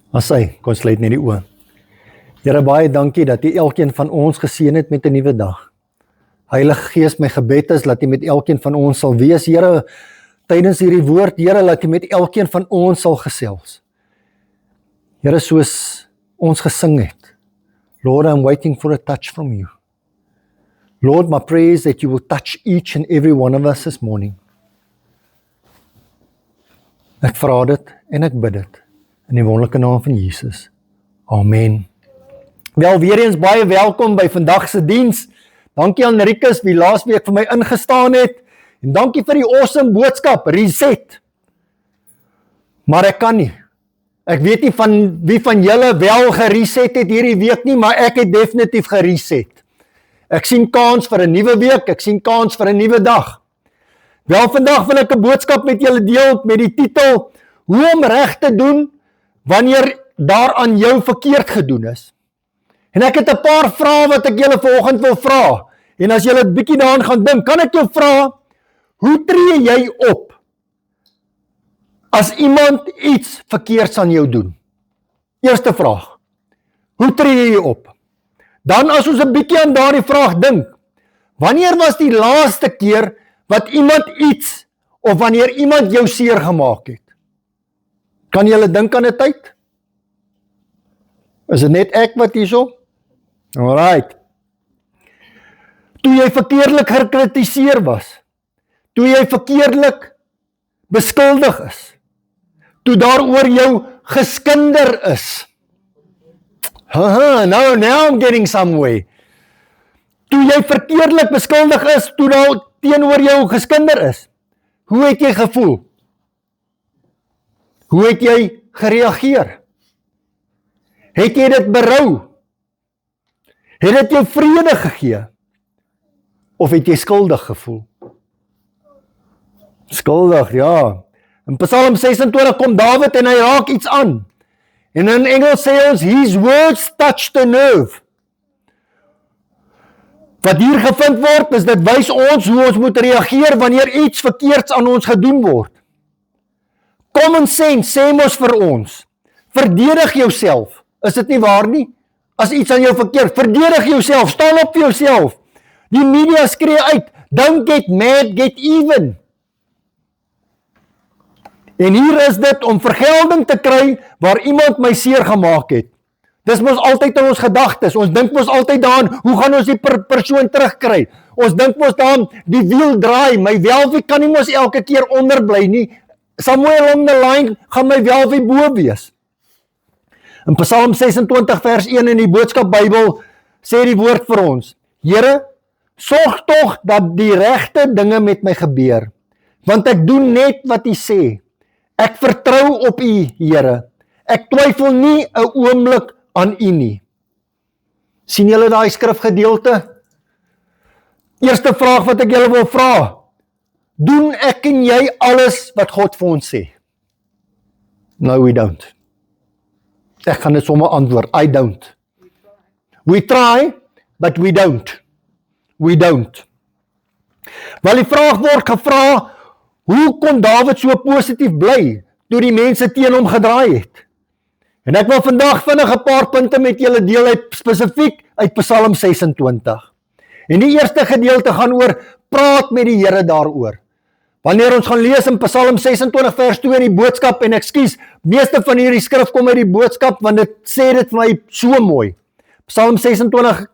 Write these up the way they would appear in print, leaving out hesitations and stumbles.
As hy, kom sluit net die oë. Here, baie dankie dat U elkeen van ons geseën het met 'n nuwe dag. Heilige Gees, my gebed is dat U met elkeen van ons sal wees, Here, tydens hierdie woord, Here, dat U met elkeen van ons sal gesels. Here, soos ons gesing het, Lord, I'm waiting for a touch from You. Lord, my prayer is that You will touch each and every one of us this morning. Ek vra dit en ek bid dit in die wonderlike naam van Jesus. Amen. Wel, weer eens baie welkom by vandag se diens. Dankie aan Rikus wie laasweek vir my ingestaan het en dankie vir die awesome boodskap, reset. Maar ek kan nie. Ek weet nie van wie van julle wel gereset het hierdie week nie, maar ek het definitief gereset. Ek sien kans vir 'n nuwe week, ek sien kans vir 'n nuwe dag. Wel, vandag wil ek 'n boodskap met julle deel met die titel Hoe om reg te doen wanneer daar aan jou verkeerd gedoen is. En ek het 'n paar vrae wat ek julle vanoggend wil vra. En as julle 'n bietjie daaraan gaan dink, kan ek jou vra, hoe tree jy op as iemand iets verkeerds aan jou doen? Eerste vraag. Hoe tree jy op? Dan as ons 'n bietjie aan daardie vraag dink, wanneer was die laaste keer wat iemand iets of wanneer iemand jou seer gemaak het? Kan julle dink aan 'n tyd? Is dit net ek wat hierso? Alright. Toe jy verkeerdelik gekritiseer was, toe jy verkeerdelik beskuldig is, toe daar oor jou geskinder is. Now I'm getting somewhere. Toe jy verkeerdelik beskuldig is, toe daar teenoor jou geskinder is, hoe het jy gevoel? Hoe het jy gereageer? Het jy dit berou? Het dit jou vrede gegee? Of het jy skuldig gevoel? Skuldig, ja. In Psalm 26 kom Dawid en hy raak iets aan. En in Engels sê ons, his words touched a nerve. Wat hier gevind word, is dit wys ons hoe ons moet reageer wanneer iets verkeerds aan ons gedoen word. Common sense sê mos vir ons, verdedig jouself. Is dit nie waar nie? As iets aan jou verkeerd, verdedig jouself, staan op vir jouself. Die media skree uit, don't get mad, get even. En hier is dit om vergelding te kry waar iemand my seer gemaak het. Dis mos altyd in ons gedagtes, ons dink mos altyd daaraan, hoe gaan ons die persoon terugkry? Ons dink mos daaraan, die wiel draai, my welfie kan nie mos elke keer onderbly nie. Somewhere along the line gaan my welfie bo wees. In Psalm 26 vers 1 in die boodskap Bybel sê die woord vir ons, Here, sorg tog dat die regte dinge met my gebeur, want ek doen net wat U sê. Ek vertrou op U, Here. Ek twyfel nie 'n oomblik aan U nie. Sien julle daai skrifgedeelte? Eerste vraag wat ek julle wil vra, doen ek en jy alles wat God vir ons sê? No, we don't. Ek gaan dit sommer antwoord, I don't. We try, but we don't. We don't. Wel die vraag word gevra, hoe kon Dawid so positief bly, toe die mense teen hom gedraai het? En ek wil vandag vinnig 'n paar punte met julle deel uit, spesifiek uit Psalm 26. En die eerste gedeelte gaan oor, praat met die Here daaroor. Wanneer ons gaan lees in Psalm 26 vers 2 in die boodskap, en ekskuus, meeste van hierdie skrif kom uit die boodskap, want dit sê dit vir my so mooi. Psalm 26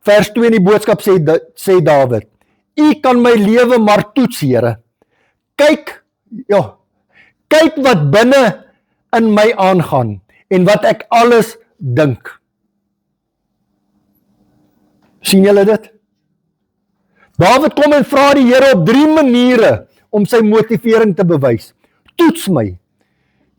vers 2 in die boodskap sê Dawid, U kan my lewe maar toets, Here. Kyk wat binne in my aangaan, en wat ek alles dink. Sien julle dit? Dawid kom en vra die Here op 3 maniere om sy motivering te bewys. Toets my.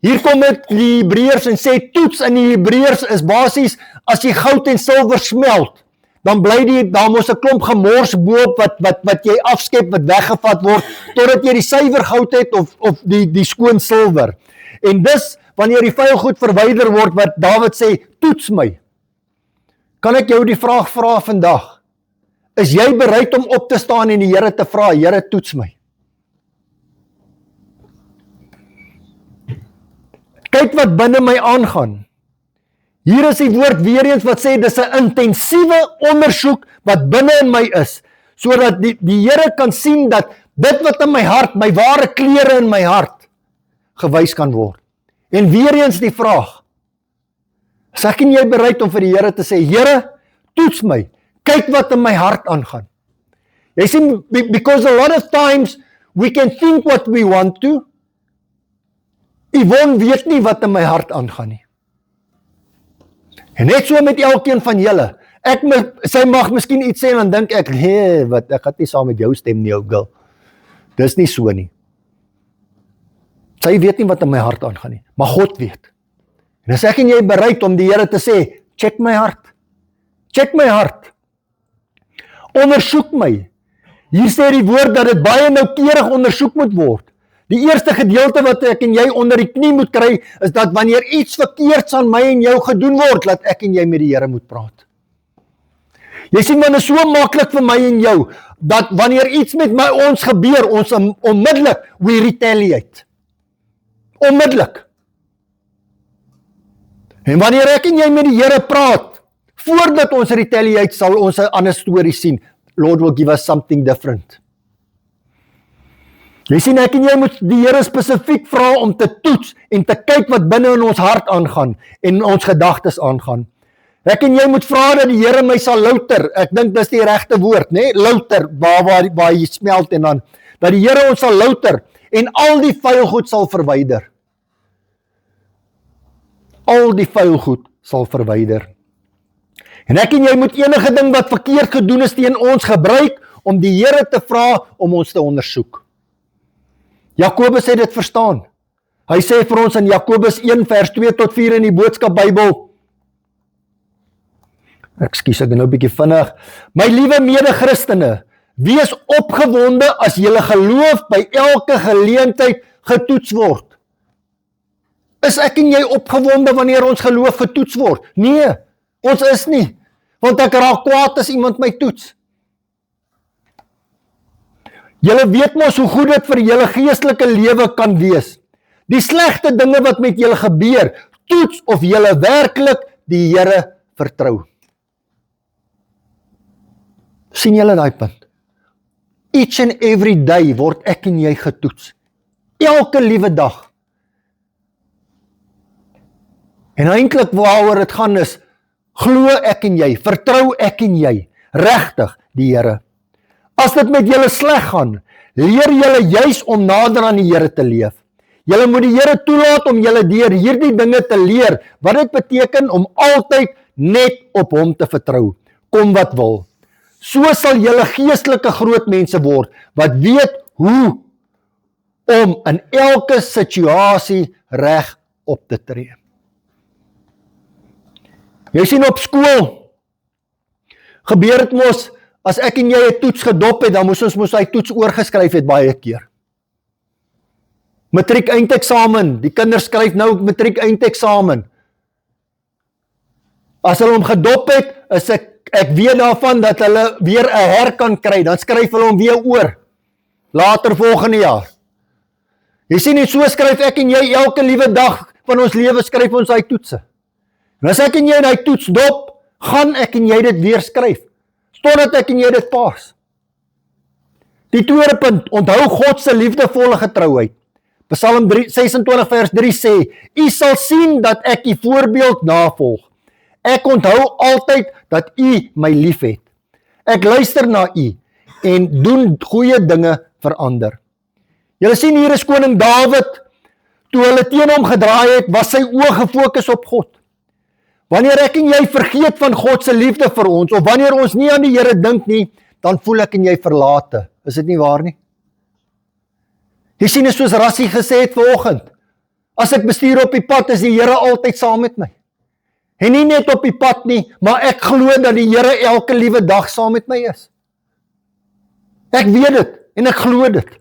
Hier kom dit die Hebreërs en sê toets in die Hebreërs is basies as jy goud en silwer smelt, dan bly daar mos 'n klomp gemors boop wat jy afskep, wat weggevat word totdat jy die suiwer goud het of die skoon silwer. En dis wanneer die vuil goed verwyder word wat Dawid sê, toets my. Kan ek jou die vraag vra vandag? Is jy bereid om op te staan en die Here te vra, Here, toets my? kyk wat binne my aangaan. Hier is die woord weer eens wat sê, dis 'n intensiewe ondersoek wat binne in my is, sodat die Here kan sien dat dit wat in my hart, my ware klere in my hart, gewys kan word. En weer eens die vraag, is ek en jy bereid om vir die Here te sê, Here, toets my, kyk wat in my hart aangaan. Jy sien, because a lot of times, we can think what we want to, Yvonne weet nie wat in my hart aangaan nie. En net so met elkeen van julle, sy mag miskien iets sê, en dan dink ek, ek gaan nie saam met jou stem nie, ou girl. Dis nie so nie. Sy weet nie wat in my hart aangaan nie, maar God weet. En as ek en jy bereid om die Here te sê, check my hart, ondersoek my. Hier sê die woord dat dit baie noukeurig ondersoek moet word. Die eerste gedeelte wat ek en jy onder die knie moet kry, is dat wanneer iets verkeerds aan my en jou gedoen word, laat ek en jy met die Here moet praat. Jy sien, want dit is so maklik vir my en jou, dat wanneer iets met ons gebeur, ons onmiddellik, we retaliate. Onmiddellik. En wanneer ek en jy met die Here praat, voordat ons retaliate, sal ons 'n ander storie sien. Lord will give us something different. Jy sien, ek en jy moet die Here spesifiek vra om te toets en te kyk wat binne in ons hart aangaan en ons gedagtes aangaan. Ek en jy moet vra dat die Here my sal louter. Ek dink dis die regte woord, né? Louter, waar jy smelt en dan dat die Here ons sal louter en al die vuil goed sal verwyder. Al die vuil goed sal verwyder. En ek en jy moet enige ding wat verkeerd gedoen is teen ons gebruik om die Here te vra om ons te ondersoek. Jakobus het dit verstaan. Hy sê vir ons in Jakobus 1 vers 2 tot 4 in die boodskap Bybel. Ekskuus, ek ben nou 'n bietjie vinnig. My liewe mede-Christene, wees opgewonde as julle geloof by elke geleentheid getoets word. Is ek en jy opgewonde wanneer ons geloof getoets word? Nee, ons is nie. Want ek raak kwaad as iemand my toets. Julle weet mos hoe goed dit vir julle geestelike lewe kan wees. Die slegte dinge wat met julle gebeur, toets of julle werklik die Here vertrou. Sien julle daai punt? Each and every day word ek en jy getoets. Elke liewe dag. En eintlik waaroor dit gaan is, glo ek en jy, vertrou ek en jy, regtig die Here. As dit met julle sleg gaan, leer julle juis om nader aan die Here te leef. Julle moet die Here toelaat om julle deur hierdie dinge te leer, wat dit beteken om altyd net op hom te vertrou, kom wat wil. So sal julle geestelike groot mense word, wat weet hoe om in elke situasie reg op te tree. Jy sien op skool, gebeur dit mos, as ek en jy 'n toets gedop het, dan moes ons hy toets oorgeskryf het baie keer. Matriek eindeksamen, die kinders skryf nou matriek eindeksamen. As hulle hom gedop het, is ek weet daarvan dat hulle weer 'n herkan kry, dan skryf hulle hom weer oor, later volgende jaar. Jy sien, so skryf ek en jy elke liewe dag van ons lewe skryf ons hy toetse. En as ek en jy hy toets dop, gaan ek en jy dit weer skryf, totdat ek en jy dit paas. Die tweede punt, onthou God se liefdevolle getrouheid. Psalm 26 vers 3 sê, U sal sien dat ek U voorbeeld navolg. Ek onthou altyd dat U my lief het. Ek luister na U en doen goeie dinge vir ander. Julle sien, hier is koning Dawid, toe hulle teen hom gedraai het, was sy oë gefokus op God. Wanneer ek en jy vergeet van God se liefde vir ons, of wanneer ons nie aan die Here dink nie, dan voel ek en jy verlate. Is dit nie waar nie? Jy sien, soos Rassie gesê het vanoggend, as ek bestuur op die pad, is die Here altyd saam met my. En nie net op die pad nie, maar ek glo dat die Here elke liewe dag saam met my is. Ek weet dit, en ek glo dit.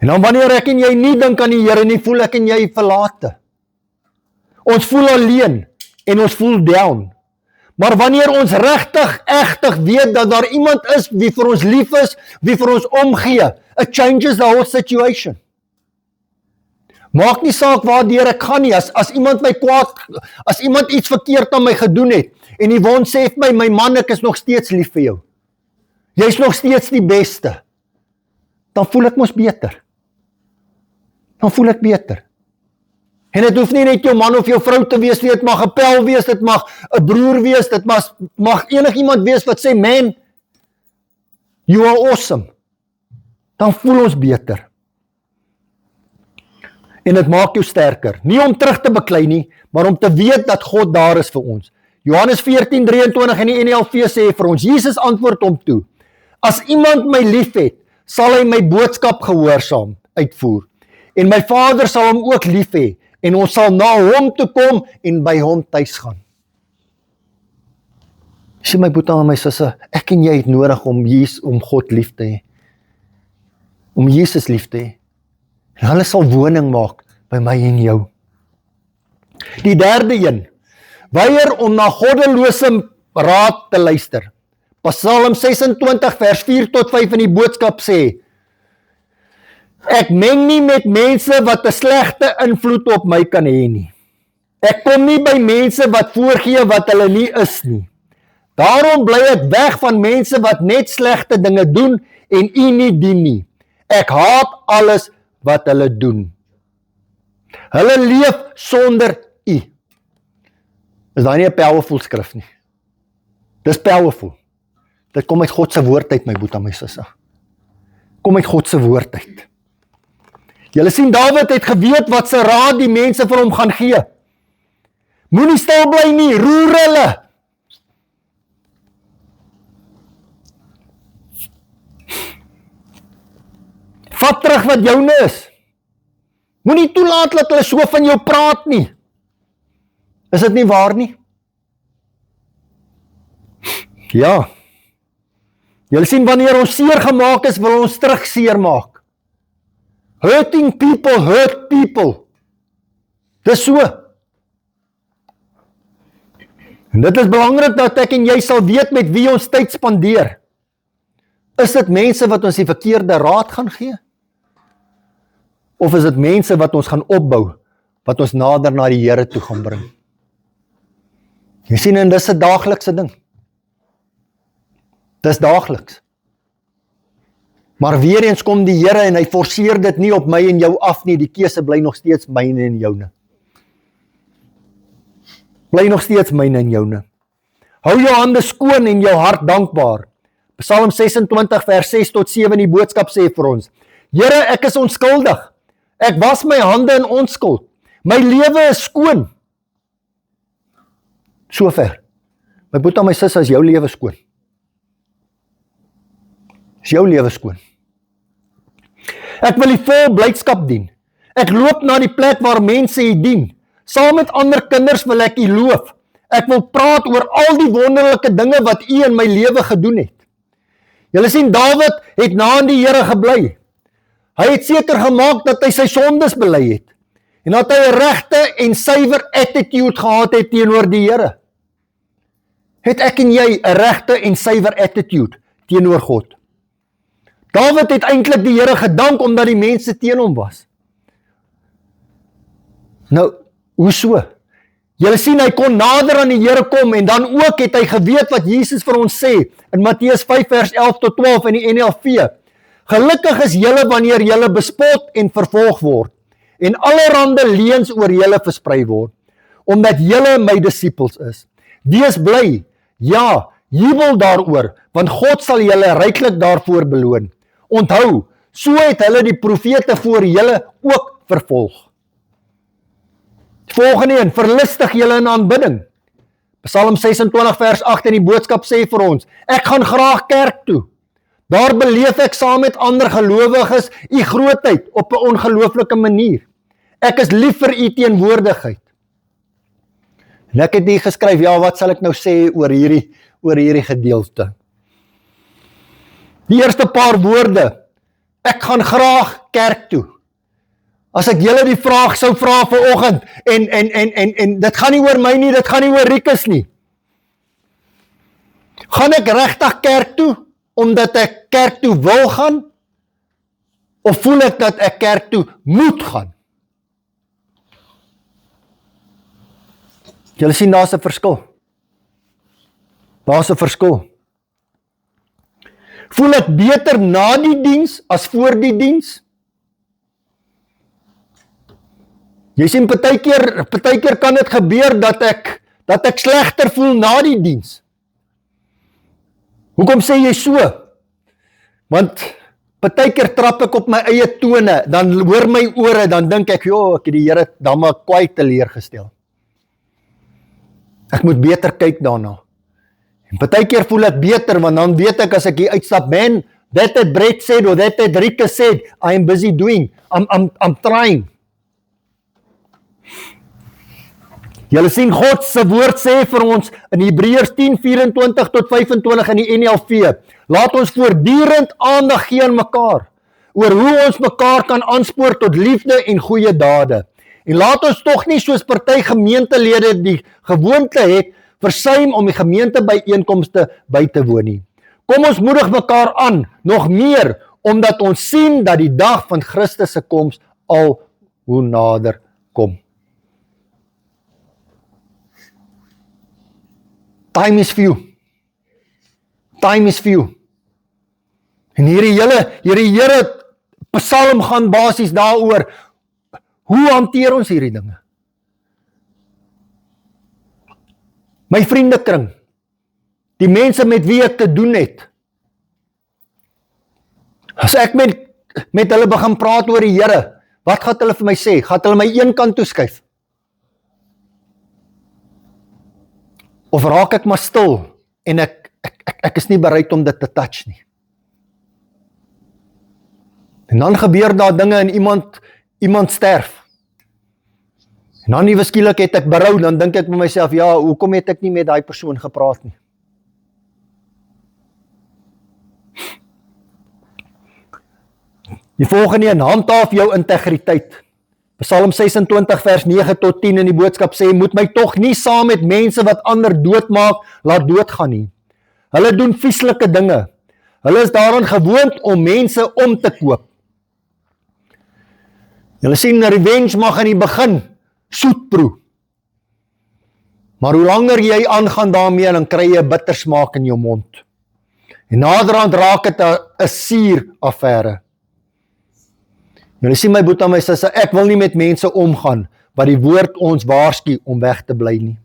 En dan wanneer ek en jy nie dink aan die Here nie, voel ek en jy verlate. Ons voel alleen, en ons voel down. Maar wanneer ons regtig weet dat daar iemand is wie vir ons lief is, wie vir ons omgee, it changes the whole situation. Maak nie saak waardeur ek gaan nie, as iemand my kwaad, as iemand iets verkeerd aan my gedoen het, en Yvonne sê vir my, my man, ek is nog steeds lief vir jou. Jy is nog steeds die beste. Dan voel ek mos beter. Dan voel ek beter. En dit hoef nie net jou man of jou vrou te wees, dit mag 'n pel wees, dit mag 'n broer wees, dit mag enigiemand wees wat sê, man, you are awesome. Dan voel ons beter. En dit maak jou sterker. Nie om terug te beklei nie, maar om te weet dat God daar is vir ons. Johannes 14:23 in die NLV sê vir ons, Jesus antwoord hom toe, as iemand my lief het, sal hy my boodskap gehoorsaam uitvoer. En my Vader sal hom ook lief hê, en ons sal na hom toe kom en by hom tuis gaan. Sê my boetie en my susse, ek en jy het nodig om God lief te hê. Om Jesus lief te hê. En hulle sal woning maak by my en jou. Die derde een, weier om na goddelose raad te luister. Psalm 26 vers 4 tot 5 in die boodskap sê, ek meng nie met mense wat 'n slegte invloed op my kan hê nie. Ek kom nie by mense wat voorgee wat hulle nie is nie. Daarom bly ek weg van mense wat net slegte dinge doen en U nie dien nie. Ek haat alles wat hulle doen. Hulle leef sonder U. Is daar nie 'n powerful skrif nie? Dis powerful. Dit kom uit God se woord uit, my boetie en my susse. Kom uit God se woord uit. Julle sien, Dawid het geweet wat se raad die mense vir hom gaan gee. Moenie stil bly nie, roer hulle. Vat terug wat joune is. Moenie toelaat dat hulle so van jou praat nie. Is dit nie waar nie? Ja. Julle sien, wanneer ons seer gemaak is, wil ons terug seer maak. Hurting people hurt people. Dis so. En dit is belangrik dat ek en jy sal weet met wie ons tyd spandeer. Is dit mense wat ons die verkeerde raad gaan gee? Of is dit mense wat ons gaan opbou, wat ons nader na die Here toe gaan bring? Jy sien, en dis 'n daaglikse ding. Dis daagliks. Maar weer eens kom die Here en hy forceer dit nie op my en jou af nie, die keuse bly nog steeds myne en joune. Bly nog steeds myne en joune. Hou jou hande skoon en jou hart dankbaar. Psalm 26 vers 6 tot 7 in die boodskap sê vir ons, Here, ek is onskuldig. Ek was my hande in onskuld. My lewe is skoon. So ver. My boetie en my sis, is jou lewe skoon. Is jou lewe skoon. Ek wil die vol blydskap dien. Ek loop na die plek waar mense U dien. Saam met ander kinders wil ek U loof. Ek wil praat oor al die wonderlike dinge wat U in my lewe gedoen het. Julle sien, Dawid het na aan die Here gebly. Hy het seker gemaak dat hy sy sondes bely het. En dat hy 'n regte en suiwer attitude gehad het teenoor die Here. Het ek en jy 'n regte en suiwer attitude teenoor God? Dawid het eintlik die Here gedank omdat die mense teen hom was. Nou, hoe so? Julle sien, hy kon nader aan die Here kom en dan ook het hy geweet wat Jesus vir ons sê in Matteus 5 vers 11 tot 12 in die NLV. Gelukkig is julle wanneer julle bespot en vervolg word en allerhande leuns oor julle versprei word, omdat julle my disippels is. Wees bly, ja, jubel daaroor, want God sal julle ryklik daarvoor beloon. Onthou, so het hulle die profete voor julle ook vervolg. Volgende een, verlustig julle in aanbidding. Psalm 26 vers 8 in die boodskap sê vir ons, ek gaan graag kerk toe. Daar beleef ek saam met ander gelowiges U grootheid op 'n ongelooflike manier. Ek is lief vir U teenwoordigheid. En ek het hier geskryf, ja, wat sal ek nou sê oor hierdie gedeelte? Die eerste paar woorde, ek gaan graag kerk toe. As ek julle die vraag sou vra vanoggend, en dit gaan nie oor my nie, dit gaan nie oor Rikus nie. Gaan ek regtig kerk toe, omdat ek kerk toe wil gaan, of voel ek dat ek kerk toe moet gaan? Julle sien, daar's 'n verskil. Daar's 'n verskil. Voel ek beter na die diens as voor die diens? Jy sien, partykeer kan dit gebeur dat ek slegter voel na die diens. Hoekom sê jy so? Want partykeer trap ek op my eie tone, dan hoor my ore, dan dink ek, ek het die Here dan maar kwaai teleurgestel. Ek moet beter kyk daarna. En partykeer voel ek beter, want dan weet ek as ek hier uitstap, man, that had Brett said, or that had Rika said, I am busy doing, I'm trying. Julle sien, God se woord sê vir ons in Hebreërs 10:24 tot 25 in die NLV, laat ons voortdurend aandag gee aan mekaar, oor hoe ons mekaar kan aanspoor tot liefde en goeie dade. En laat ons tog nie soos party gemeentelede die gewoonte het, versuim om die gemeentebyeenkomste by te woon nie. Kom ons moedig mekaar aan, nog meer, omdat ons sien dat die dag van Christus se koms al hoe nader kom. Time is few. Time is few. En hierdie hele Psalm gaan basies daaroor, hoe hanteer ons hierdie dinge? My vriendekring, die mense met wie ek te doen het, as ek met hulle begin praat oor die Here, wat gaan hulle vir my sê? Gaan hulle my een kant toeskuif? Of raak ek maar stil en ek is nie bereid om dit te touch nie? En dan gebeur daar dinge en iemand sterf. En dan nie skielik het ek berou, dan dink ek by myself, hoekom het ek nie met daai persoon gepraat nie? Die volgende een, handhaaf jou integriteit. Psalm 26 vers 9 tot 10 in die boodskap sê, moet my tog nie saam met mense wat ander doodmaak, laat doodgaan nie. Hulle doen vieslike dinge. Hulle is daaraan gewoond om mense om te koop. Julle sien, revenge mag in die begin soet proe. Maar hoe langer jy aangaan daarmee, dan kry jy 'n bitter smaak in jou mond. En naderhand raak dit 'n suur affære. Julle sien my boetie en my sussie, ek wil nie met mense omgaan wat die woord ons waarsku om weg te bly nie.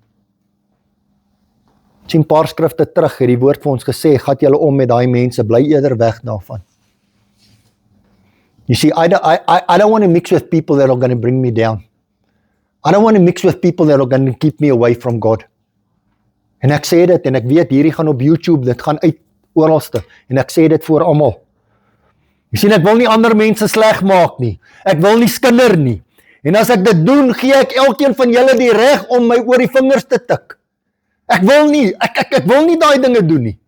Sien, paar skrifte terug het die woord vir ons gesê, gaat julle om met daai mense, bly eerder weg daarvan. You see, I don't want to mix with people that are going to bring me down. I don't want to mix with people that are going to keep me away from God. En ek sê dit, en ek weet, hierdie gaan op YouTube, dit gaan uit oralste, en ek sê dit voor almal. Jy sien, ek wil nie ander mense sleg maak nie, ek wil nie skinder nie, en as ek dit doen, gee ek elkeen van julle die reg om my oor die vingers te tik. Ek wil nie, ek wil nie daai dinge doen nie.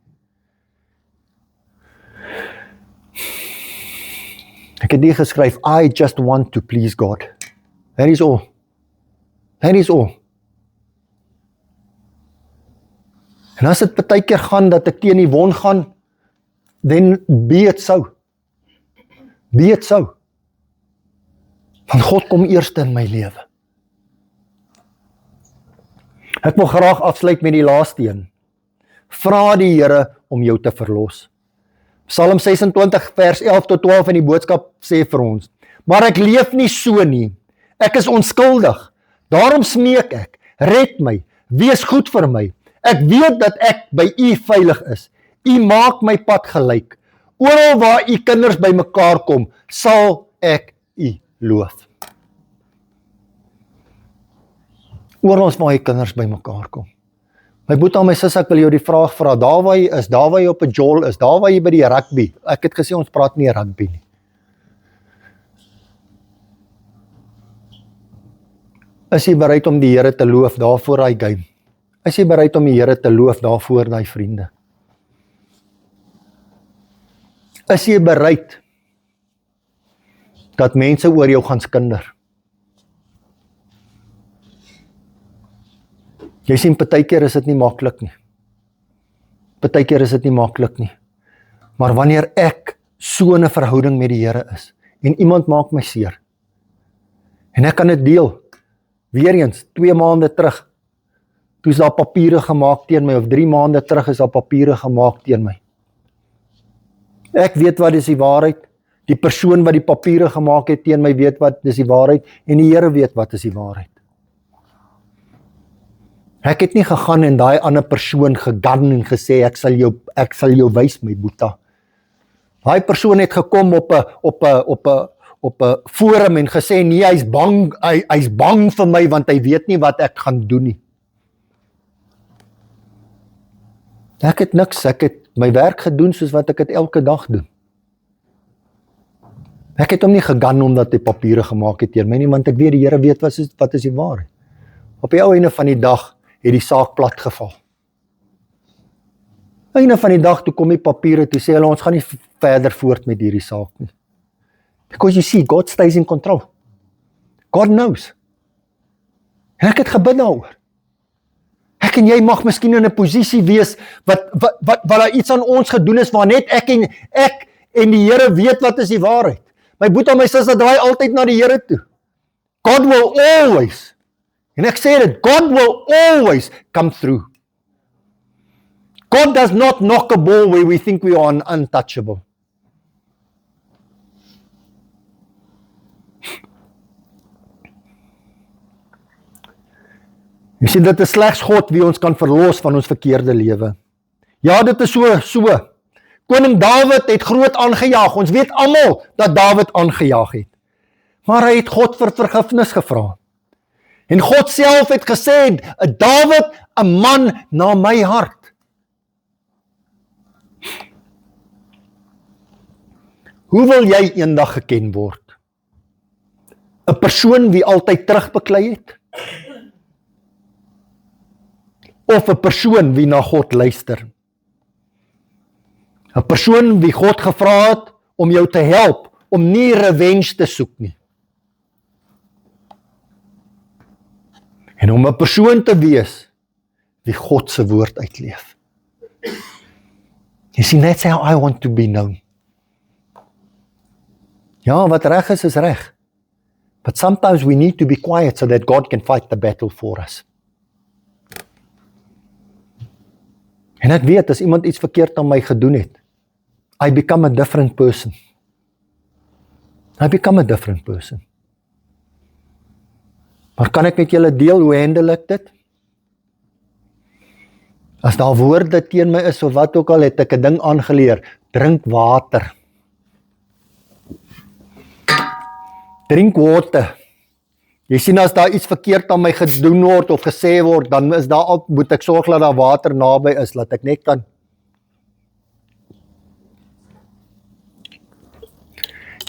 Ek het die geskryf, I just want to please God. That is all. That is all. En as dit partykeer gaan, dat ek teen die wond gaan, then be it so. Be it so. Want God kom eerste in my lewe. Ek wil graag afsluit met die laaste een. Vra die Here om jou te verlos. Psalm 26 vers 11 tot 12 in die boodskap sê vir ons, maar ek leef nie so nie. Ek is onskuldig. Daarom smeek ek, red my, wees goed vir my. Ek weet dat ek by U veilig is. U maak my pad gelyk. Oral waar U kinders by mekaar kom, sal ek U loof. Oral waar U kinders by mekaar kom. My boetie en my sis, ek wil jou die vraag vra, daar waar jy is, daar waar jy op 'n jol is, daar waar jy by die rugby, ek het gesê ons praat nie rugby nie. Is jy bereid om die Here te loof daarvoor daai game? Is jy bereid om die Here te loof daarvoor daai vriende? Is jy bereid dat mense oor jou gaan skinder? Jy sien, partykeer is dit nie maklik nie. Partykeer is dit nie maklik nie. Maar wanneer ek so 'n verhouding met die Here is, en iemand maak my seer, en ek kan dit deel, weer eens, 2 maande terug, toe is daar papiere gemaak teen my, of 3 maande terug is daar papiere gemaak teen my. Ek weet wat is die waarheid, die persoon wat die papiere gemaak het teen my weet wat is die waarheid, en die Here weet wat is die waarheid. Ek het nie gegaan en daai ander persoon gegan en gesê, ek sal jou wys my boeta. Daai persoon het gekom op 'n forum en gesê, nee, hy's bang vir my, want hy weet nie wat ek gaan doen nie. Ek het niks, ek het my werk gedoen soos wat ek het elke dag doen. Ek het hom nie gegan omdat hy papiere gemaak het teen my nie, want ek weet die Here weet wat is die waarheid. Op die ou einde van die dag het die saak plat geval. Einde van die dag toe kom die papiere toe sê hulle ons gaan nie verder voort met hierdie saak nie. Because you see, God stays in control. God knows. En ek het gebid daaroor. Ek en jy mag miskien in 'n posisie wees wat daar iets aan ons gedoen is waar net ek en die Here weet wat is die waarheid. My boetie en my sussie draai altyd na die Here toe. God will always, en ek sê dit, God will always come through. God does not knock a ball where we think we are untouchable. Jy sien, dit is slegs God wie ons kan verlos van ons verkeerde lewe. Ja, dit is so. Koning Dawid het groot aangejaag. Ons weet almal dat Dawid aangejaag het. Maar hy het God vir vergifnis gevra. En God self het gesê, Dawid, 'n man na my hart. Hoe wil jy eendag geken word? 'n Persoon wie altyd terugbeklei het? Of 'n persoon wie na God luister? 'n Persoon wie God gevra het om jou te help, om nie revenge te soek nie. En om 'n persoon te wees wie God se woord uitleef. You see, that's how I want to be known. Ja, wat reg is reg. But sometimes we need to be quiet so that God can fight the battle for us. En ek weet, as iemand iets verkeerd aan my gedoen het, I become a different person. I become a different person. Maar kan ek met julle deel, hoe handle ek dit? As daar woorde teen my is, of wat ook al, het ek 'n ding aangeleer, drink water. Drink water. Jy sien, as daar iets verkeerd aan my gedoen word, of gesê word, dan is daar op, moet ek sorg dat daar water naby is, laat ek net kan.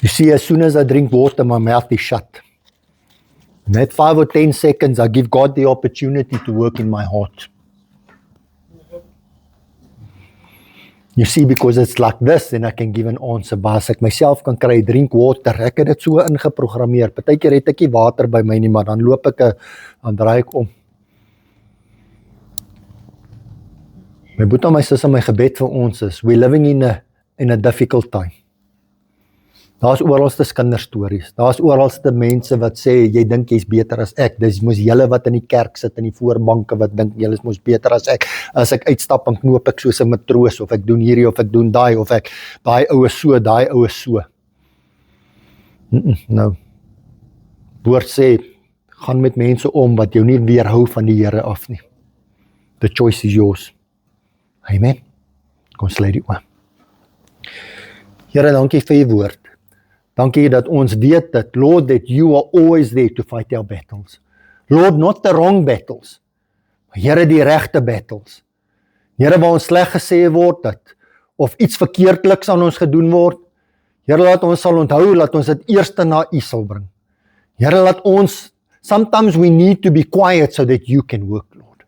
You see, as soon as I drink water, my mouth is shut. In that 5 or 10 seconds, I give God the opportunity to work in my heart. You see, because it's like this, then I can give an answer. Maar as ek myself kan kry, drink water, ek het dit so ingeprogrammeer. Partykeer het ek nie water by my nie, maar dan loop ek, dan draai ek om. My boetie en my sussie, my gebed vir ons is, we're living in a difficult time. Daar's oralste kinderstories, daar's oralste mense wat sê, jy dink jy's beter as ek, dis mos julle wat in die kerk sit, in die voorbanke, wat dink julle is mos beter as ek uitstap en knoop ek soos 'n matroos, of ek doen hierdie, of ek doen daai, of ek, daai oue so. Nou, woord sê, gaan met mense om, wat jou nie weerhou van die Here af nie. The choice is yours. Amen. Kom sluit die oë. Here, dankie vir die woord. Dankie dat ons weet dat, Lord, that you are always there to fight our battles. Lord, not the wrong battles. Here, die regte battles. Here, waar ons sleg gesê word, dat, of iets verkeerdliks aan ons gedoen word, Here, laat ons sal onthou, laat ons dit eerste na U sal bring. Here, laat ons, sometimes we need to be quiet so that you can work, Lord.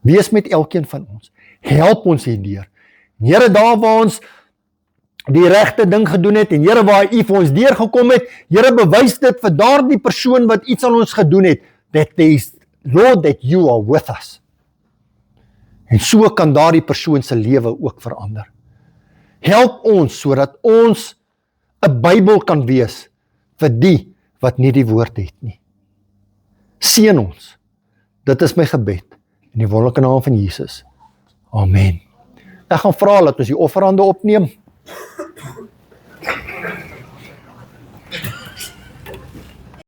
Wees met elkeen van ons. Help ons hierdeur. Here, daar waar ons die regte ding gedoen het, en Here, waar U vir ons deurgekom het, Here, bewys dit vir daardie persoon wat iets aan ons gedoen het, that there is, Lord, that you are with us. En so kan daardie persoon se lewe ook verander. Help ons, sodat ons 'n Bybel kan wees vir die wat nie die woord het nie. Seën ons. Dit is my gebed. in die wonderlike naam van Jesus. Amen. Ek gaan vra dat ons die offerhande opneem.